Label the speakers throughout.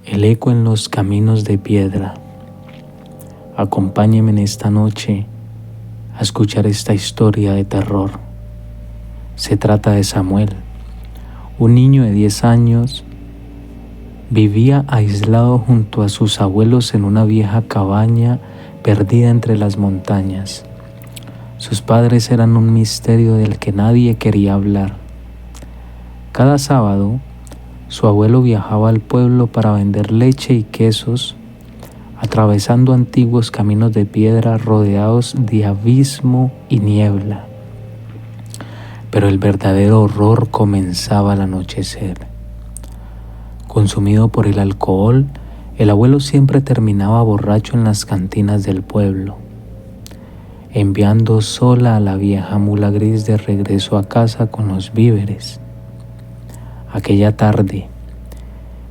Speaker 1: El eco en los caminos de piedra. Acompáñeme en esta noche a escuchar esta historia de terror. Se trata de Samuel, un niño de 10 años. Vivía aislado junto a sus abuelos en una vieja cabaña perdida entre las montañas. Sus padres eran un misterio del que nadie quería hablar. Cada sábado, su abuelo viajaba al pueblo para vender leche y quesos, atravesando antiguos caminos de piedra rodeados de abismo y niebla. Pero el verdadero horror comenzaba al anochecer. Consumido por el alcohol, el abuelo siempre terminaba borracho en las cantinas del pueblo, enviando sola a la vieja mula gris de regreso a casa con los víveres. Aquella tarde,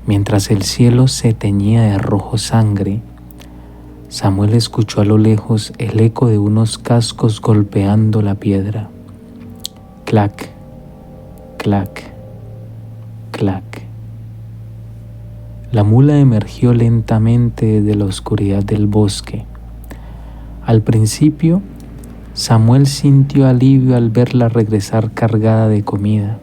Speaker 1: mientras el cielo se teñía de rojo sangre, Samuel escuchó a lo lejos el eco de unos cascos golpeando la piedra. Clac, clac, clac. La mula emergió lentamente desde la oscuridad del bosque. Al principio, Samuel sintió alivio al verla regresar cargada de comida,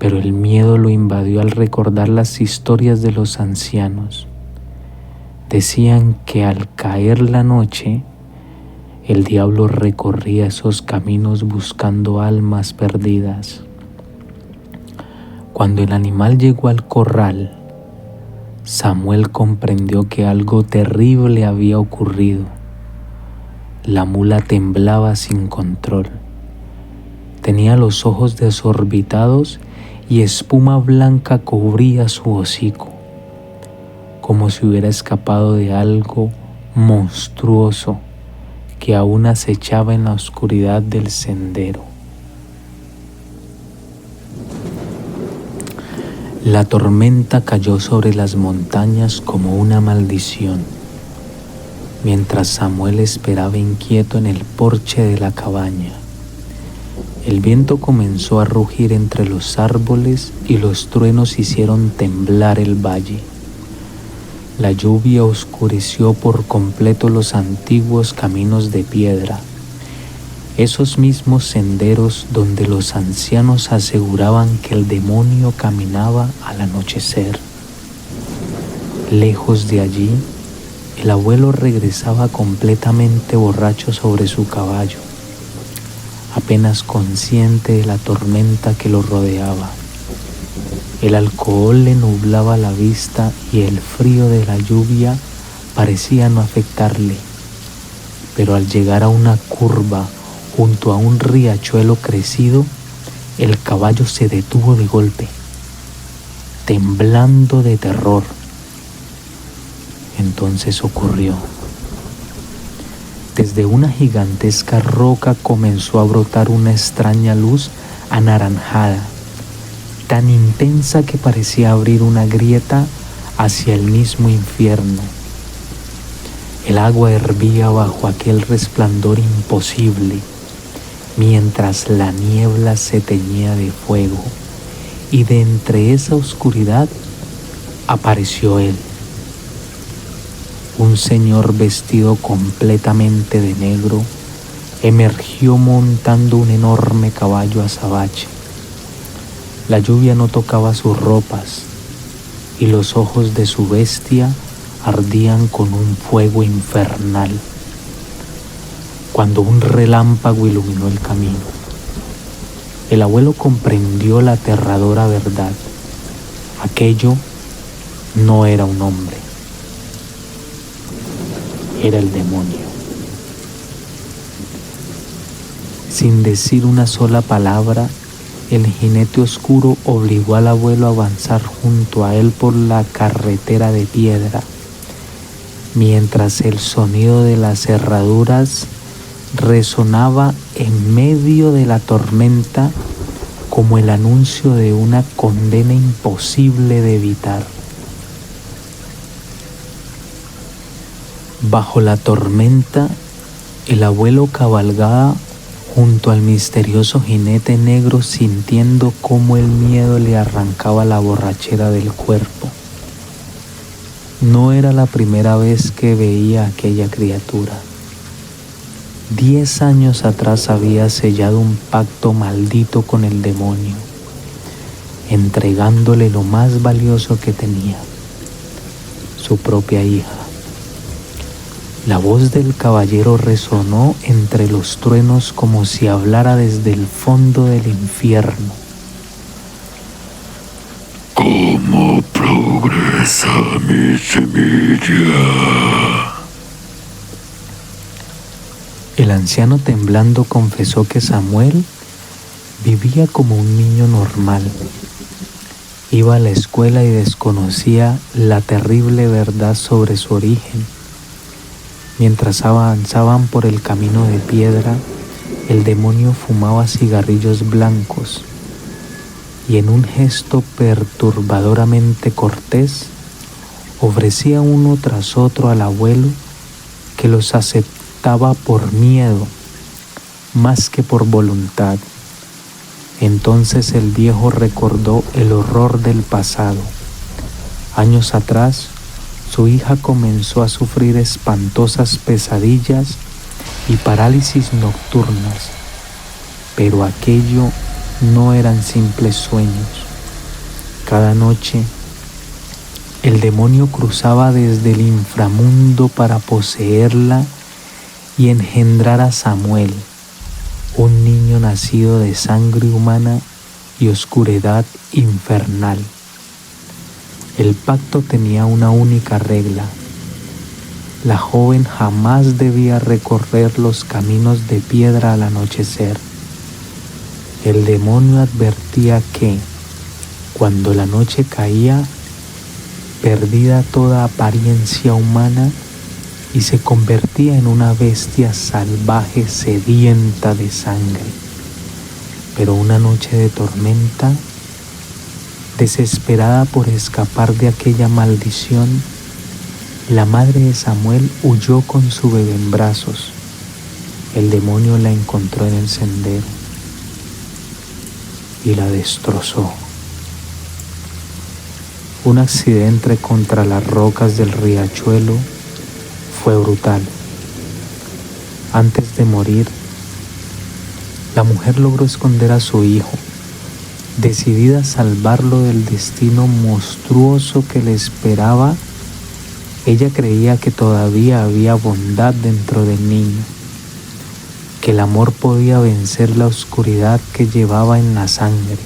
Speaker 1: pero el miedo lo invadió al recordar las historias de los ancianos. Decían que al caer la noche, el diablo recorría esos caminos buscando almas perdidas. Cuando el animal llegó al corral, Samuel comprendió que algo terrible había ocurrido. La mula temblaba sin control. Tenía los ojos desorbitados y espuma blanca cubría su hocico, como si hubiera escapado de algo monstruoso que aún acechaba en la oscuridad del sendero. La tormenta cayó sobre las montañas como una maldición, mientras Samuel esperaba inquieto en el porche de la cabaña. El viento comenzó a rugir entre los árboles y los truenos hicieron temblar el valle. La lluvia oscureció por completo los antiguos caminos de piedra, esos mismos senderos donde los ancianos aseguraban que el demonio caminaba al anochecer. Lejos de allí, el abuelo regresaba completamente borracho sobre su caballo, apenas consciente de la tormenta que lo rodeaba. El alcohol le nublaba la vista y el frío de la lluvia parecía no afectarle, pero al llegar a una curva junto a un riachuelo crecido, el caballo se detuvo de golpe, temblando de terror. Entonces ocurrió. Desde una gigantesca roca comenzó a brotar una extraña luz anaranjada, tan intensa que parecía abrir una grieta hacia el mismo infierno. El agua hervía bajo aquel resplandor imposible, mientras la niebla se teñía de fuego, y de entre esa oscuridad apareció él. Un señor vestido completamente de negro emergió montando un enorme caballo azabache. La lluvia no tocaba sus ropas y los ojos de su bestia ardían con un fuego infernal. Cuando un relámpago iluminó el camino, el abuelo comprendió la aterradora verdad. Aquello no era un hombre. Era el demonio. Sin decir una sola palabra, el jinete oscuro obligó al abuelo a avanzar junto a él por la carretera de piedra, mientras el sonido de las herraduras resonaba en medio de la tormenta como el anuncio de una condena imposible de evitar. Bajo la tormenta, el abuelo cabalgaba junto al misterioso jinete negro, sintiendo cómo el miedo le arrancaba la borrachera del cuerpo. No era la primera vez que veía a aquella criatura. 10 años atrás había sellado un pacto maldito con el demonio, entregándole lo más valioso que tenía, su propia hija. La voz del caballero resonó entre los truenos como si hablara desde el fondo del infierno.
Speaker 2: ¿Cómo progresa mi semilla?
Speaker 1: El anciano temblando confesó que Samuel vivía como un niño normal. Iba a la escuela y desconocía la terrible verdad sobre su origen. Mientras avanzaban por el camino de piedra, el demonio fumaba cigarrillos blancos y en un gesto perturbadoramente cortés ofrecía uno tras otro al abuelo, que los aceptaba por miedo más que por voluntad. Entonces el viejo recordó el horror del pasado. Años atrás, su hija comenzó a sufrir espantosas pesadillas y parálisis nocturnas, pero aquello no eran simples sueños. Cada noche, el demonio cruzaba desde el inframundo para poseerla y engendrar a Samuel, un niño nacido de sangre humana y oscuridad infernal. El pacto tenía una única regla: la joven jamás debía recorrer los caminos de piedra al anochecer. El demonio advertía que, cuando la noche caía, perdida toda apariencia humana y se convertía en una bestia salvaje sedienta de sangre. Pero una noche de tormenta, desesperada por escapar de aquella maldición, la madre de Samuel huyó con su bebé en brazos. El demonio la encontró en el sendero y la destrozó. Un accidente contra las rocas del riachuelo fue brutal. Antes de morir, la mujer logró esconder a su hijo, decidida a salvarlo del destino monstruoso que le esperaba. Ella creía que todavía había bondad dentro del niño, que el amor podía vencer la oscuridad que llevaba en la sangre.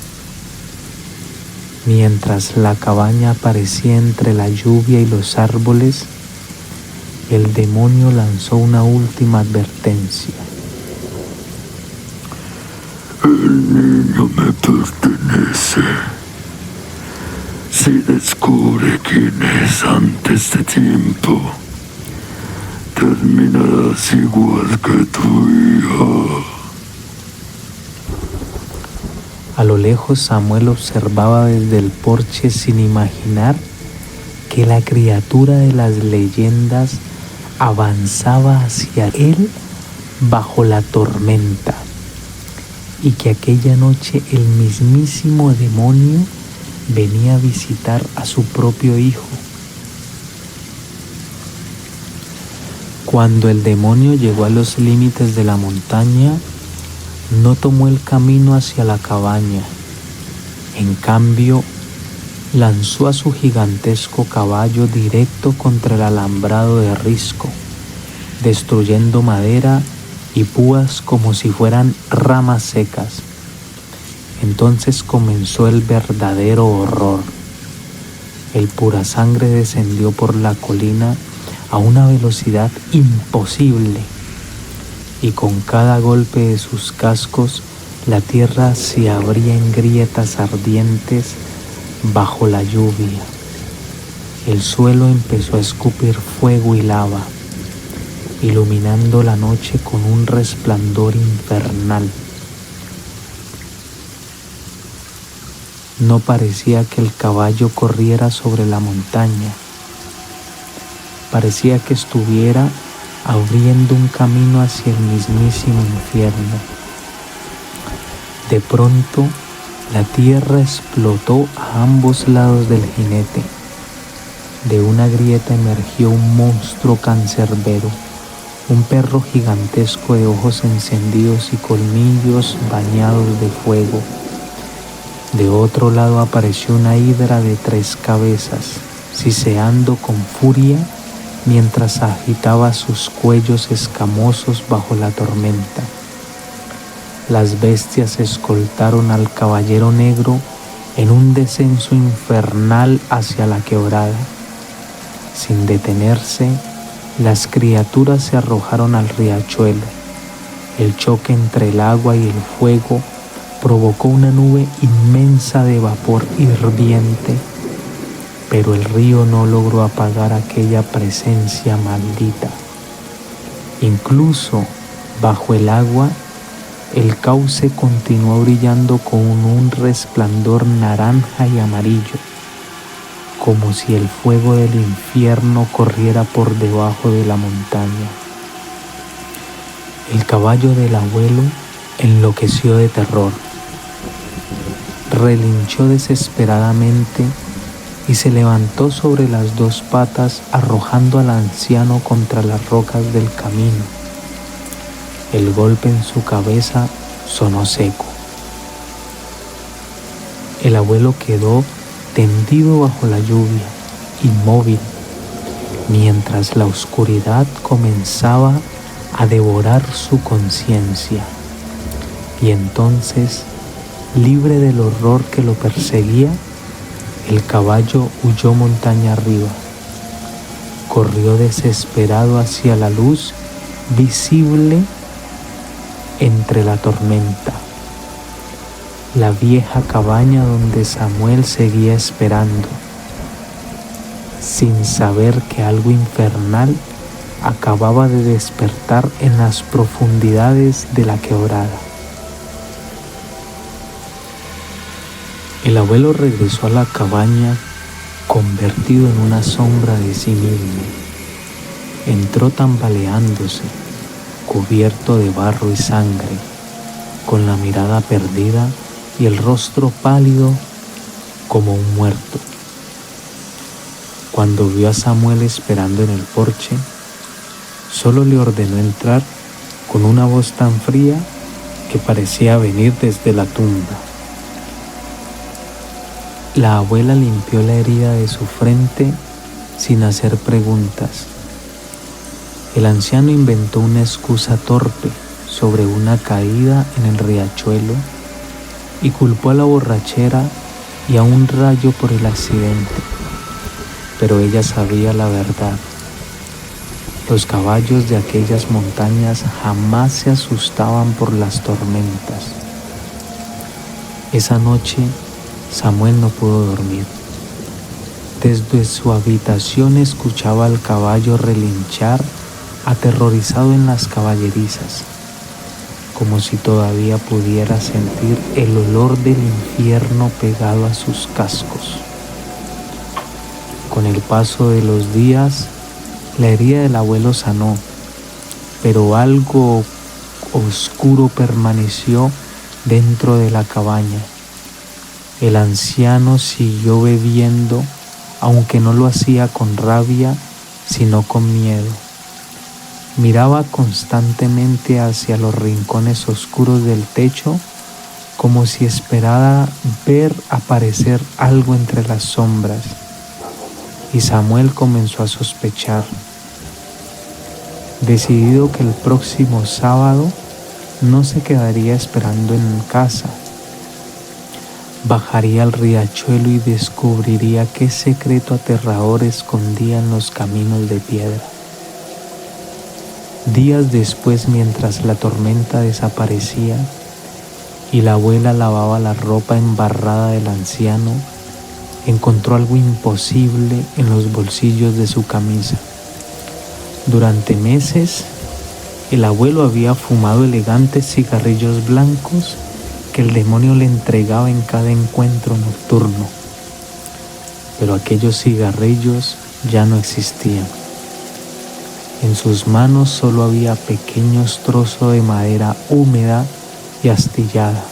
Speaker 1: Mientras la cabaña aparecía entre la lluvia y los árboles, el demonio lanzó una última advertencia.
Speaker 2: El niño me pertenece. Si descubre quién es antes de tiempo, terminarás igual que tu hija.
Speaker 1: A lo lejos, Samuel observaba desde el porche sin imaginar que la criatura de las leyendas avanzaba hacia él bajo la tormenta, y que aquella noche el mismísimo demonio venía a visitar a su propio hijo. Cuando el demonio llegó a los límites de la montaña, no tomó el camino hacia la cabaña. En cambio, lanzó a su gigantesco caballo directo contra el alambrado de risco, destruyendo madera y púas como si fueran ramas secas. Entonces comenzó el verdadero horror. El purasangre descendió por la colina a una velocidad imposible, y con cada golpe de sus cascos la tierra se abría en grietas ardientes bajo la lluvia. El suelo empezó a escupir fuego y lava, iluminando la noche con un resplandor infernal. No parecía que el caballo corriera sobre la montaña. Parecía que estuviera abriendo un camino hacia el mismísimo infierno. De pronto, la tierra explotó a ambos lados del jinete. De una grieta emergió un monstruo cancerbero, un perro gigantesco de ojos encendidos y colmillos bañados de fuego. De otro lado apareció una hidra de 3 cabezas, siseando con furia mientras agitaba sus cuellos escamosos bajo la tormenta. Las bestias escoltaron al caballero negro en un descenso infernal hacia la quebrada. Sin detenerse, las criaturas se arrojaron al riachuelo. El choque entre el agua y el fuego provocó una nube inmensa de vapor hirviente, pero el río no logró apagar aquella presencia maldita. Incluso bajo el agua, el cauce continuó brillando con un resplandor naranja y amarillo, como si el fuego del infierno corriera por debajo de la montaña. El caballo del abuelo enloqueció de terror. Relinchó desesperadamente y se levantó sobre las 2 patas, arrojando al anciano contra las rocas del camino. El golpe en su cabeza sonó seco. El abuelo quedó tendido bajo la lluvia, inmóvil, mientras la oscuridad comenzaba a devorar su conciencia. Y entonces, libre del horror que lo perseguía, el caballo huyó montaña arriba. Corrió desesperado hacia la luz visible entre la tormenta. La vieja cabaña donde Samuel seguía esperando, sin saber que algo infernal acababa de despertar en las profundidades de la quebrada. El abuelo regresó a la cabaña convertido en una sombra de sí mismo. Entró tambaleándose, cubierto de barro y sangre, con la mirada perdida y el rostro pálido como un muerto. Cuando vio a Samuel esperando en el porche, solo le ordenó entrar con una voz tan fría que parecía venir desde la tumba. La abuela limpió la herida de su frente sin hacer preguntas. El anciano inventó una excusa torpe sobre una caída en el riachuelo y culpó a la borrachera y a un rayo por el accidente. Pero ella sabía la verdad. Los caballos de aquellas montañas jamás se asustaban por las tormentas. Esa noche Samuel no pudo dormir. Desde su habitación escuchaba al caballo relinchar, aterrorizado en las caballerizas, como si todavía pudiera sentir el olor del infierno pegado a sus cascos. Con el paso de los días, la herida del abuelo sanó, pero algo oscuro permaneció dentro de la cabaña. El anciano siguió bebiendo, aunque no lo hacía con rabia, sino con miedo. Miraba constantemente hacia los rincones oscuros del techo, como si esperara ver aparecer algo entre las sombras. Y Samuel comenzó a sospechar. Decidido que el próximo sábado no se quedaría esperando en casa, bajaría al riachuelo y descubriría qué secreto aterrador escondía en los caminos de piedra. Días después, mientras la tormenta desaparecía y la abuela lavaba la ropa embarrada del anciano, encontró algo imposible en los bolsillos de su camisa. Durante meses, el abuelo había fumado elegantes cigarrillos blancos que el demonio le entregaba en cada encuentro nocturno. Pero aquellos cigarrillos ya no existían. En sus manos solo había pequeños trozos de madera húmeda y astillada.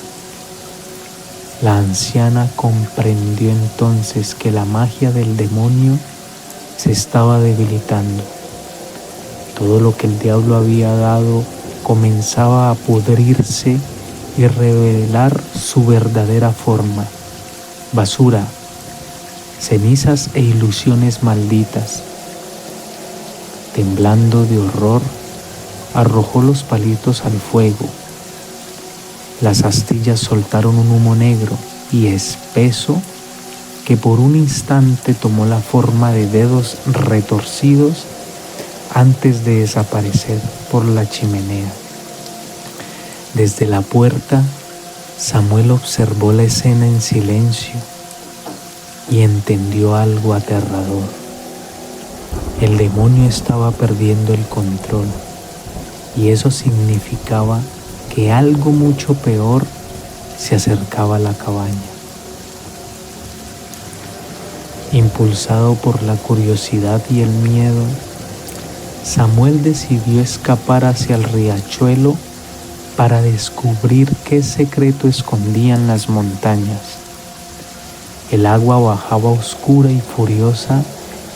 Speaker 1: La anciana comprendió entonces que la magia del demonio se estaba debilitando. Todo lo que el diablo había dado comenzaba a pudrirse y revelar su verdadera forma: basura, cenizas e ilusiones malditas. Temblando de horror, arrojó los palitos al fuego. Las astillas soltaron un humo negro y espeso que por un instante tomó la forma de dedos retorcidos antes de desaparecer por la chimenea. Desde la puerta, Samuel observó la escena en silencio y entendió algo aterrador. El demonio estaba perdiendo el control, y eso significaba que algo mucho peor se acercaba a la cabaña. Impulsado por la curiosidad y el miedo, Samuel decidió escapar hacia el riachuelo para descubrir qué secreto escondían las montañas. El agua bajaba oscura y furiosa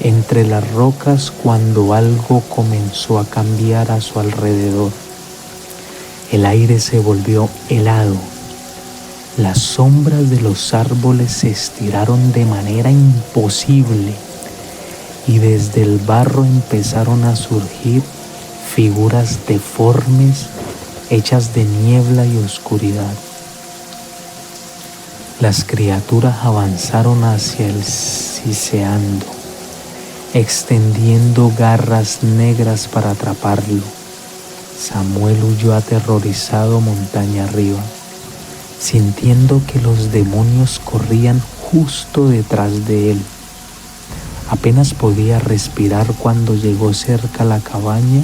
Speaker 1: entre las rocas cuando algo comenzó a cambiar a su alrededor. El aire se volvió helado. Las sombras de los árboles se estiraron de manera imposible y desde el barro empezaron a surgir figuras deformes hechas de niebla y oscuridad. Las criaturas avanzaron hacia él siseando, extendiendo garras negras para atraparlo. Samuel huyó aterrorizado montaña arriba, sintiendo que los demonios corrían justo detrás de él. Apenas podía respirar cuando llegó cerca a la cabaña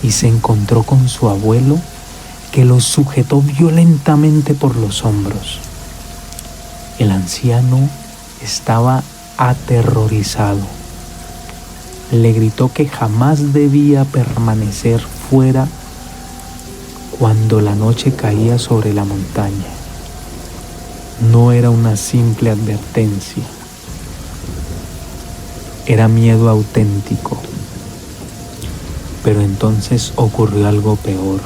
Speaker 1: y se encontró con su abuelo, que lo sujetó violentamente por los hombros. El anciano estaba aterrorizado. Le gritó que jamás debía permanecer fuera cuando la noche caía sobre la montaña. No era una simple advertencia, era miedo auténtico. Pero entonces ocurrió algo peor.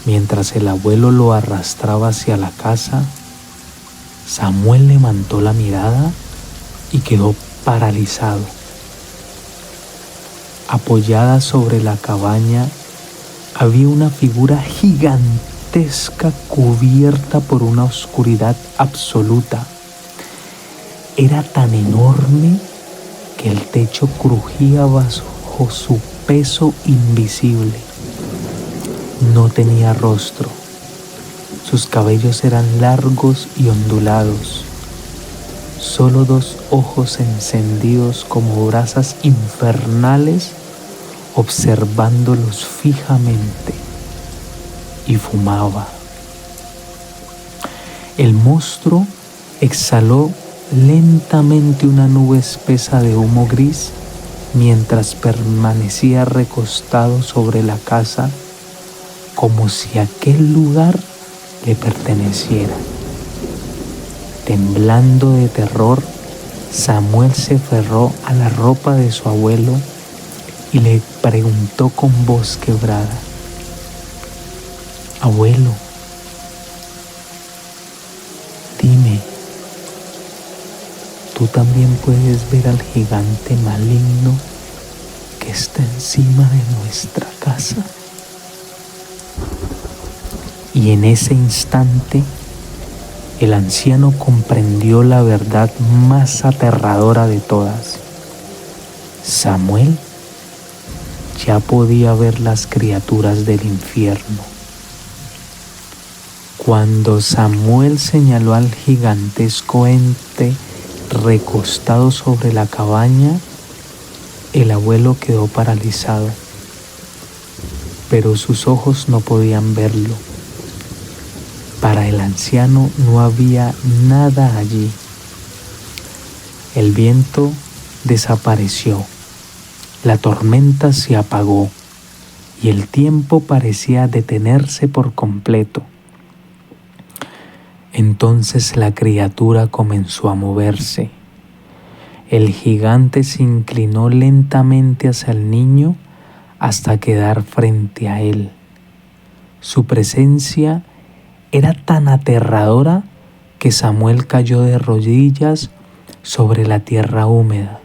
Speaker 1: Mientras el abuelo lo arrastraba hacia la casa, Samuel levantó la mirada y quedó paralizado. Apoyada sobre la cabaña había una figura gigantesca cubierta por una oscuridad absoluta. Era tan enorme que el techo crujía bajo su peso invisible. No tenía rostro. Sus cabellos eran largos y ondulados. Solo dos ojos encendidos como brasas infernales observándolos fijamente, y fumaba. El monstruo exhaló lentamente una nube espesa de humo gris mientras permanecía recostado sobre la casa, como si aquel lugar le perteneciera. Temblando de terror, Samuel se aferró a la ropa de su abuelo y le preguntó con voz quebrada: «Abuelo, dime, ¿tú también puedes ver al gigante maligno que está encima de nuestra casa?» Y en ese instante, el anciano comprendió la verdad más aterradora de todas. Samuel ya podía ver las criaturas del infierno. Cuando Samuel señaló al gigantesco ente recostado sobre la cabaña, el abuelo quedó paralizado, pero sus ojos no podían verlo. Para el anciano no había nada allí. El viento desapareció, la tormenta se apagó y el tiempo parecía detenerse por completo. Entonces la criatura comenzó a moverse. El gigante se inclinó lentamente hacia el niño hasta quedar frente a él. Su presencia era tan aterradora que Samuel cayó de rodillas sobre la tierra húmeda.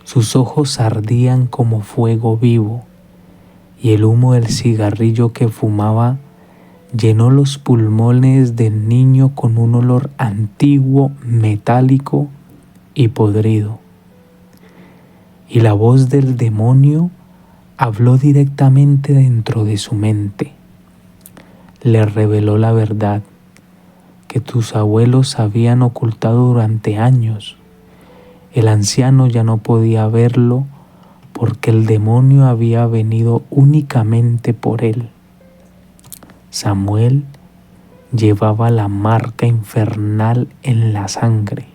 Speaker 1: Sus ojos ardían como fuego vivo y el humo del cigarrillo que fumaba llenó los pulmones del niño con un olor antiguo, metálico y podrido. Y la voz del demonio habló directamente dentro de su mente. Le reveló la verdad que tus abuelos habían ocultado durante años. El anciano ya no podía verlo porque el demonio había venido únicamente por él. Samuel llevaba la marca infernal en la sangre.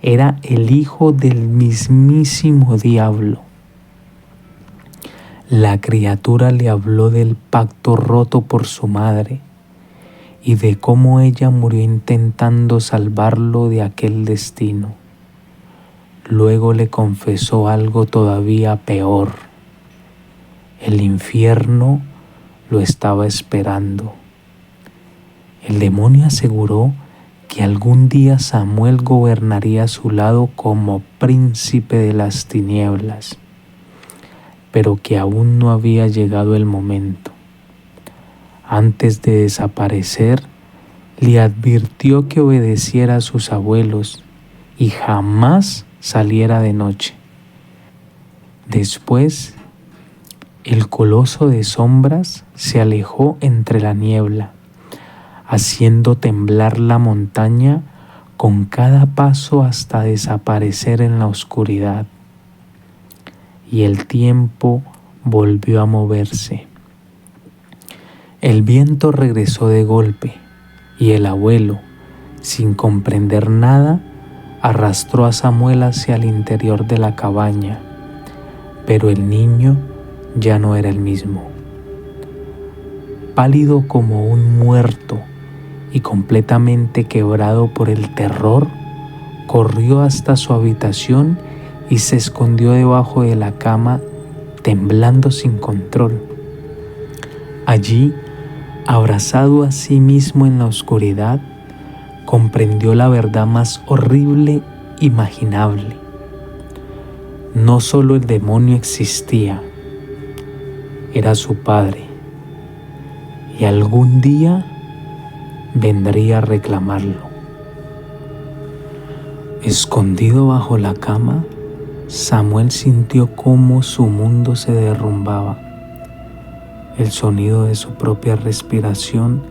Speaker 1: Era el hijo del mismísimo diablo. La criatura le habló del pacto roto por su madre y de cómo ella murió intentando salvarlo de aquel destino. Luego le confesó algo todavía peor. El infierno lo estaba esperando. El demonio aseguró que algún día Samuel gobernaría a su lado como príncipe de las tinieblas, pero que aún no había llegado el momento. Antes de desaparecer, le advirtió que obedeciera a sus abuelos y jamás saliera de noche. Después, el coloso de sombras se alejó entre la niebla, haciendo temblar la montaña con cada paso hasta desaparecer en la oscuridad. Y el tiempo volvió a moverse. El viento regresó de golpe y el abuelo, sin comprender nada, arrastró a Samuel hacia el interior de la cabaña, pero el niño ya no era el mismo. Pálido como un muerto y completamente quebrado por el terror, corrió hasta su habitación y se escondió debajo de la cama, temblando sin control. Allí, abrazado a sí mismo en la oscuridad, comprendió la verdad más horrible imaginable. No solo el demonio existía, era su padre, y algún día vendría a reclamarlo. Escondido bajo la cama, Samuel sintió cómo su mundo se derrumbaba. El sonido de su propia respiración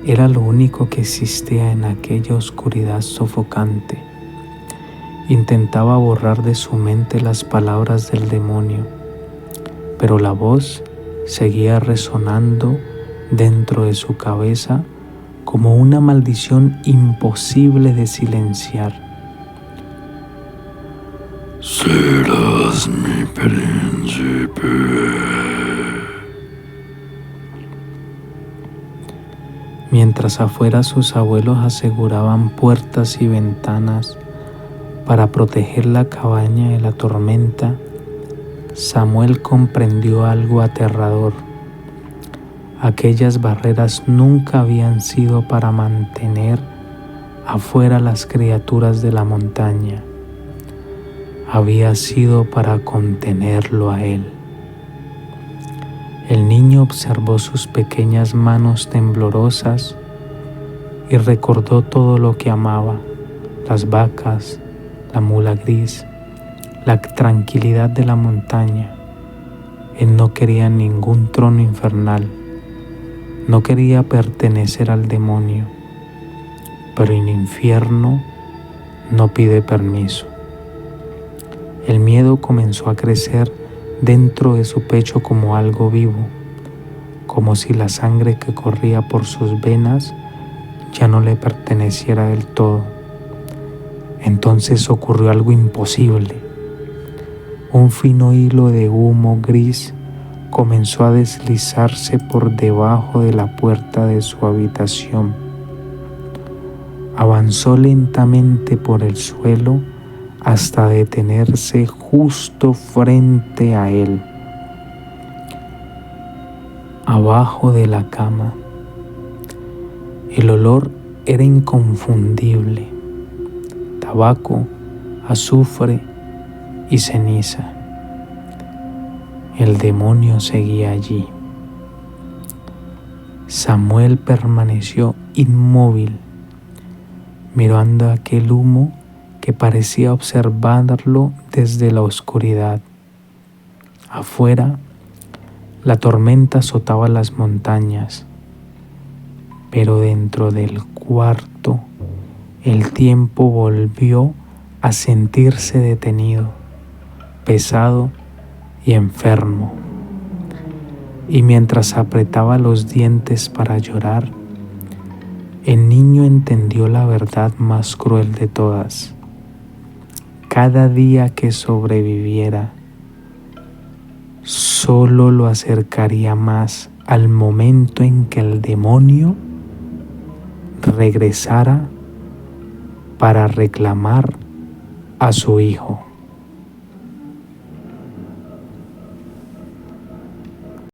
Speaker 1: era lo único que existía en aquella oscuridad sofocante. Intentaba borrar de su mente las palabras del demonio, pero la voz seguía resonando dentro de su cabeza como una maldición imposible de silenciar.
Speaker 2: Serás mi príncipe.
Speaker 1: Mientras afuera sus abuelos aseguraban puertas y ventanas para proteger la cabaña de la tormenta, Samuel comprendió algo aterrador. Aquellas barreras nunca habían sido para mantener afuera las criaturas de la montaña. Había sido para contenerlo a él. El niño observó sus pequeñas manos temblorosas y recordó todo lo que amaba: las vacas, la mula gris, la tranquilidad de la montaña. Él no quería ningún trono infernal, no quería pertenecer al demonio, pero el infierno no pide permiso. El miedo comenzó a crecer dentro de su pecho como algo vivo, como si la sangre que corría por sus venas ya no le perteneciera del todo. Entonces ocurrió algo imposible. Un fino hilo de humo gris comenzó a deslizarse por debajo de la puerta de su habitación. Avanzó lentamente por el suelo hasta detenerse justo frente a él. Abajo de la cama, el olor era inconfundible: tabaco, azufre y ceniza. El demonio seguía allí. Samuel permaneció inmóvil, mirando aquel humo que parecía observarlo desde la oscuridad. Afuera, la tormenta azotaba las montañas, pero dentro del cuarto el tiempo volvió a sentirse detenido, pesado y enfermo. Y mientras apretaba los dientes para llorar, el niño entendió la verdad más cruel de todas. Cada día que sobreviviera solo lo acercaría más al momento en que el demonio regresara para reclamar a su hijo.